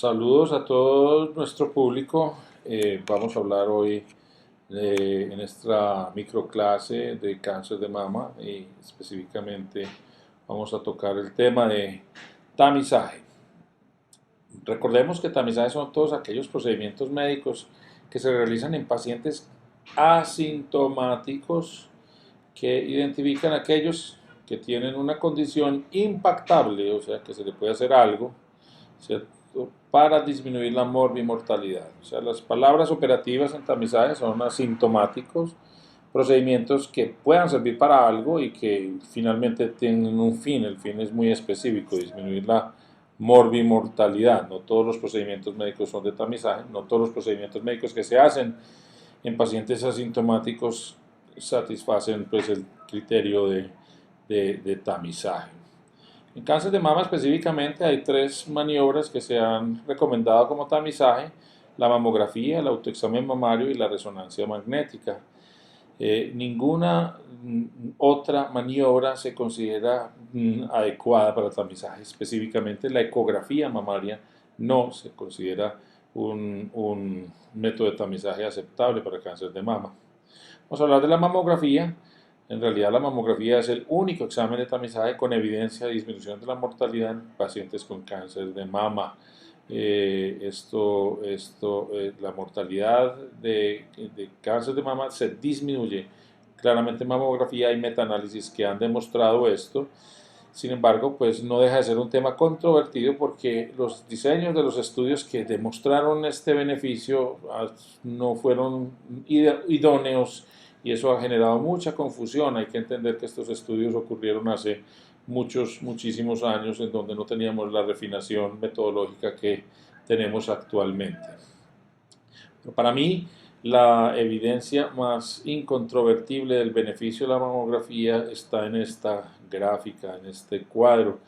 Saludos a todo nuestro público. Vamos a hablar hoy en esta microclase de cáncer de mama y específicamente vamos a tocar el tema de tamizaje. Recordemos que tamizaje son todos aquellos procedimientos médicos que se realizan en pacientes asintomáticos que identifican a aquellos que tienen una condición impactable, o sea que se le puede hacer algo, ¿cierto? Para disminuir la morbimortalidad. O sea, las palabras operativas en tamizaje son asintomáticos, procedimientos que puedan servir para algo y que finalmente tienen un fin. El fin es muy específico, disminuir la morbimortalidad. No todos los procedimientos médicos son de tamizaje, no todos los procedimientos médicos que se hacen en pacientes asintomáticos satisfacen pues, el criterio de tamizaje. En cáncer de mama específicamente hay tres maniobras que se han recomendado como tamizaje: la mamografía, el autoexamen mamario y la resonancia magnética. Ninguna otra maniobra se considera adecuada para tamizaje. Específicamente la ecografía mamaria no se considera un método de tamizaje aceptable para cáncer de mama. Vamos a hablar de la mamografía. En realidad la mamografía es el único examen de tamizaje con evidencia de disminución de la mortalidad en pacientes con cáncer de mama. La mortalidad de cáncer de mama se disminuye claramente en mamografía. Hay metaanálisis que han demostrado esto. Sin embargo, pues no deja de ser un tema controvertido porque los diseños de los estudios que demostraron este beneficio no fueron idóneos y eso ha generado mucha confusión. Hay que entender que estos estudios ocurrieron hace muchísimos años en donde no teníamos la refinación metodológica que tenemos actualmente. Pero para mí, la evidencia más incontrovertible del beneficio de la mamografía está en esta gráfica, en este cuadro.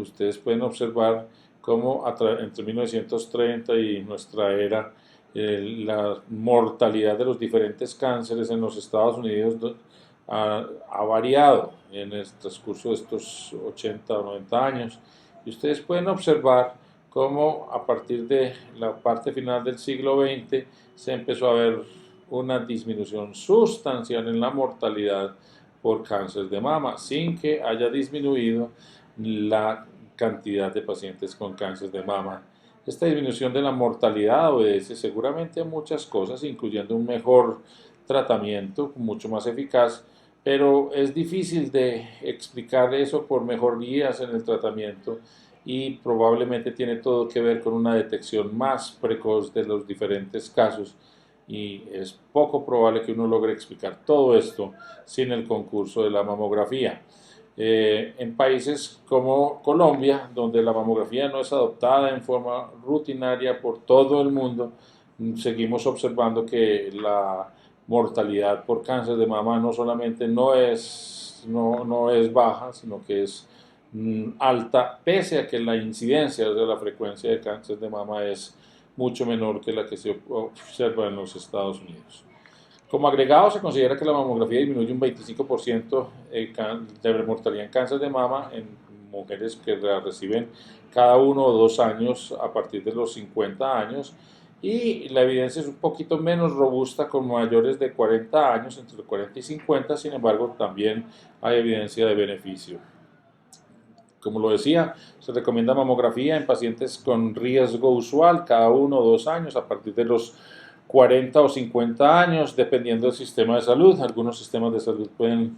Ustedes pueden observar cómo entre 1930 y nuestra era, la mortalidad de los diferentes cánceres en los Estados Unidos ha variado en el transcurso de estos 80 o 90 años. Y ustedes pueden observar cómo a partir de la parte final del siglo XX se empezó a ver una disminución sustancial en la mortalidad por cáncer de mama, sin que haya disminuido la cantidad de pacientes con cáncer de mama. Esta disminución de la mortalidad obedece seguramente a muchas cosas, incluyendo un mejor tratamiento, mucho más eficaz, pero es difícil de explicar eso por mejorías en el tratamiento y probablemente tiene todo que ver con una detección más precoz de los diferentes casos y es poco probable que uno logre explicar todo esto sin el concurso de la mamografía. En países como Colombia, donde la mamografía no es adoptada en forma rutinaria por todo el mundo, seguimos observando que la mortalidad por cáncer de mama no solamente no es baja, sino que es alta, pese a que la incidencia, o sea, la frecuencia de cáncer de mama es mucho menor que la que se observa en los Estados Unidos. Como agregado, se considera que la mamografía disminuye un 25% de mortalidad en cáncer de mama en mujeres que la reciben cada 1 o 2 años a partir de los 50 años, y la evidencia es un poquito menos robusta con mayores de 40 años, entre 40 y 50, sin embargo también hay evidencia de beneficio. Como lo decía, se recomienda mamografía en pacientes con riesgo usual cada 1 o 2 años a partir de los 40 o 50 años, dependiendo del sistema de salud. Algunos sistemas de salud pueden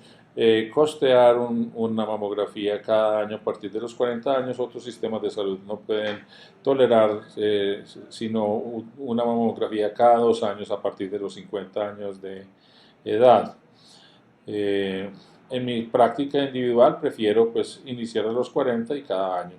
costear una mamografía cada año a partir de los 40 años, otros sistemas de salud no pueden tolerar sino una mamografía cada 2 años a partir de los 50 años de edad. En mi práctica individual prefiero pues iniciar a los 40 y cada año.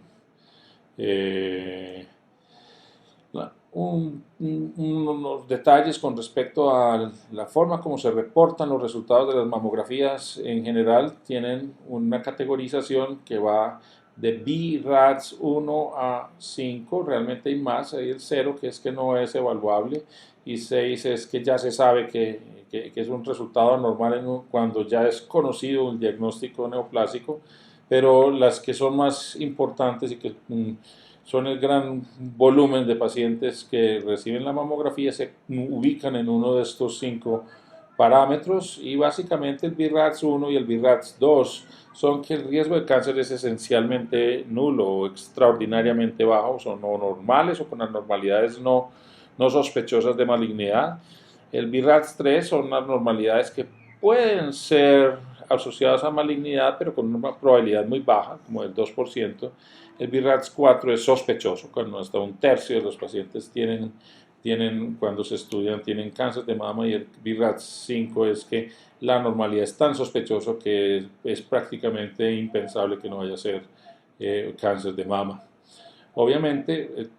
Unos detalles con respecto a la forma como se reportan los resultados de las mamografías en general: tienen una categorización que va de BRADS 1 a 5, realmente hay más, hay el 0 que es que no es evaluable y 6 es que ya se sabe que es un resultado anormal cuando ya es conocido un diagnóstico neoplásico, pero las que son más importantes y que son el gran volumen de pacientes que reciben la mamografía, se ubican en uno de estos 5 parámetros, y básicamente el BRAF 1 y el BRAF 2 son que el riesgo de cáncer es esencialmente nulo o extraordinariamente bajo, son no normales o con anormalidades no sospechosas de malignidad. El BRAF 3 son anormalidades que pueden ser asociadas a malignidad, pero con una probabilidad muy baja, como del 2%. El BRAF 4 es sospechoso, cuando hasta un tercio de los pacientes cuando se estudian, tienen cáncer de mama, y el BRAF 5 es que la normalidad es tan sospechoso que es prácticamente impensable que no vaya a ser cáncer de mama. Obviamente,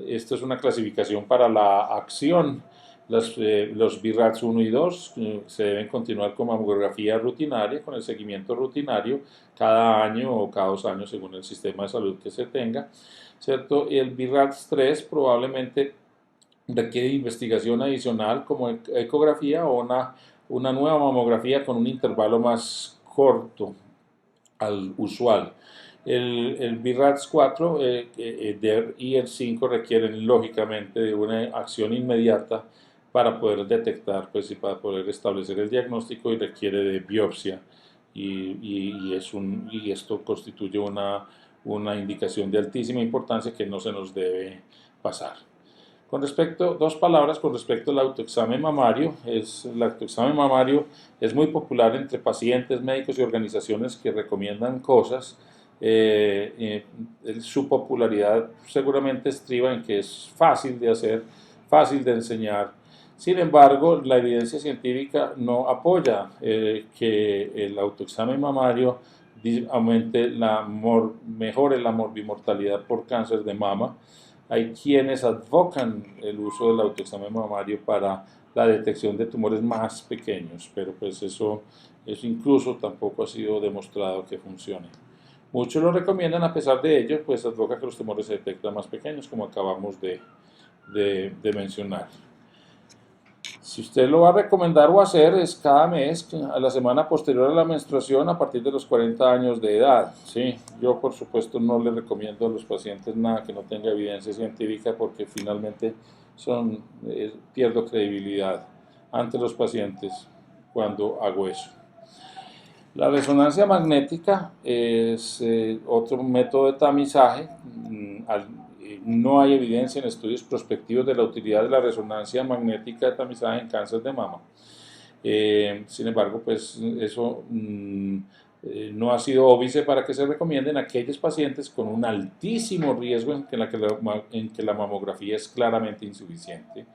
esto es una clasificación para la acción. Los BRAF 1 y 2 se deben continuar con mamografía rutinaria, con el seguimiento rutinario cada año o cada 2 años según el sistema de salud que se tenga, ¿cierto? Y el BRAF 3 probablemente requiere investigación adicional como ecografía o una nueva mamografía con un intervalo más corto al usual. El BRAF 4 y el 5 requieren lógicamente de una acción inmediata para poder detectar, pues, y para poder establecer el diagnóstico, y requiere de biopsia, y esto constituye una indicación de altísima importancia que no se nos debe pasar. Dos palabras con respecto al autoexamen mamario. El autoexamen mamario es muy popular entre pacientes, médicos y organizaciones que recomiendan cosas. Su popularidad seguramente estriba en que es fácil de hacer, fácil de enseñar. Sin embargo, la evidencia científica no apoya que el autoexamen mamario mejore la morbimortalidad por cáncer de mama. Hay quienes advocan el uso del autoexamen mamario para la detección de tumores más pequeños, pero pues eso incluso tampoco ha sido demostrado que funcione. Muchos lo recomiendan, a pesar de ello, pues advoca que los tumores se detectan más pequeños, como acabamos de mencionar. Si usted lo va a recomendar o hacer, es cada mes, a la semana posterior a la menstruación, a partir de los 40 años de edad. ¿Sí? Yo, por supuesto, no le recomiendo a los pacientes nada que no tenga evidencia científica, porque finalmente pierdo credibilidad ante los pacientes cuando hago eso. La resonancia magnética es otro método de tamizaje. No hay evidencia en estudios prospectivos de la utilidad de la resonancia magnética de tamizaje en cáncer de mama. Sin embargo, pues eso no ha sido óbice para que se recomienden a aquellos pacientes con un altísimo riesgo en que la mamografía es claramente insuficiente.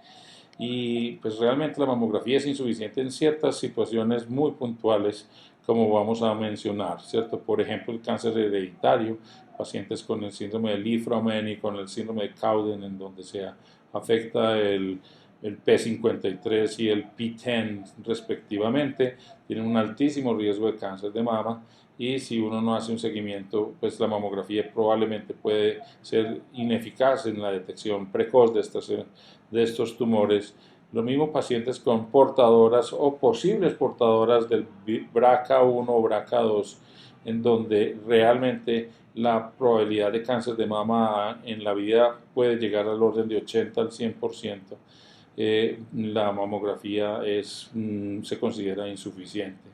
Y pues realmente la mamografía es insuficiente en ciertas situaciones muy puntuales, como vamos a mencionar, ¿cierto? Por ejemplo, el cáncer hereditario, pacientes con el síndrome de Li-Fraumeni y con el síndrome de Cowden, en donde se afecta el P53 y el P10 respectivamente, tienen un altísimo riesgo de cáncer de mama, y si uno no hace un seguimiento, pues la mamografía probablemente puede ser ineficaz en la detección precoz de estos tumores. Lo mismo pacientes con portadoras o posibles portadoras del BRCA1 o BRCA2, en donde realmente la probabilidad de cáncer de mama en la vida puede llegar al orden de 80 al 100%. La mamografía se considera insuficiente.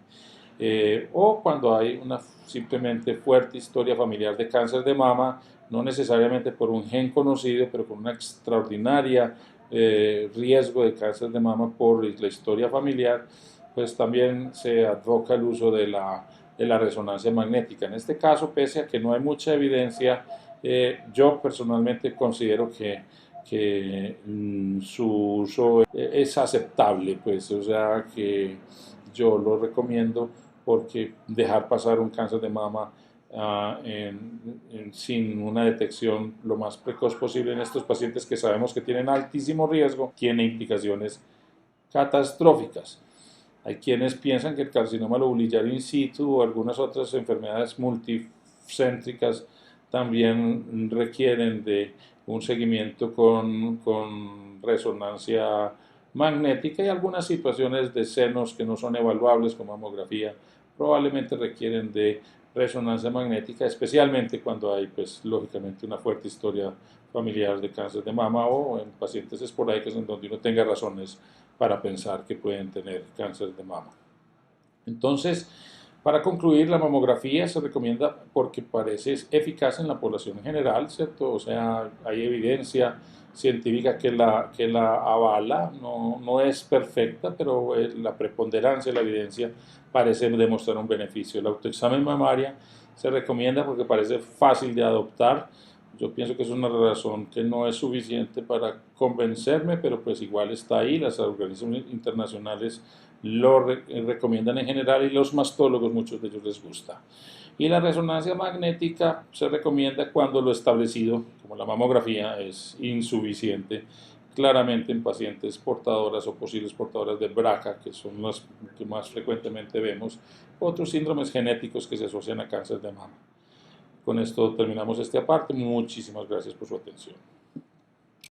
O cuando hay una simplemente fuerte historia familiar de cáncer de mama, no necesariamente por un gen conocido, pero con una extraordinaria riesgo de cáncer de mama por la historia familiar, pues también se advoca el uso de la resonancia magnética. En este caso, pese a que no hay mucha evidencia, yo personalmente considero que su uso es aceptable, pues, o sea que yo lo recomiendo, porque dejar pasar un cáncer de mama sin una detección lo más precoz posible en estos pacientes que sabemos que tienen altísimo riesgo, tiene implicaciones catastróficas. Hay quienes piensan que el carcinoma lobulillar in situ o algunas otras enfermedades multicéntricas también requieren de un seguimiento con resonancia magnética, y algunas situaciones de senos que no son evaluables con mamografía probablemente requieren de resonancia magnética, especialmente cuando hay, pues, lógicamente una fuerte historia familiar de cáncer de mama o en pacientes esporádicos en donde uno tenga razones para pensar que pueden tener cáncer de mama. Entonces, para concluir, la mamografía se recomienda porque parece eficaz en la población en general, ¿cierto? O sea, hay evidencia científica que la avala, no es perfecta, pero la preponderancia de la evidencia parece demostrar un beneficio. El autoexamen mamaria se recomienda porque parece fácil de adoptar. Yo pienso que es una razón que no es suficiente para convencerme, pero pues igual está ahí, las organizaciones internacionales lo recomiendan en general y los mastólogos, muchos de ellos les gusta. Y la resonancia magnética se recomienda cuando lo establecido, como la mamografía, es insuficiente, claramente en pacientes portadoras o posibles portadoras de BRCA, que son las que más frecuentemente vemos, otros síndromes genéticos que se asocian a cáncer de mama. Con esto terminamos este aparte. Muchísimas gracias por su atención.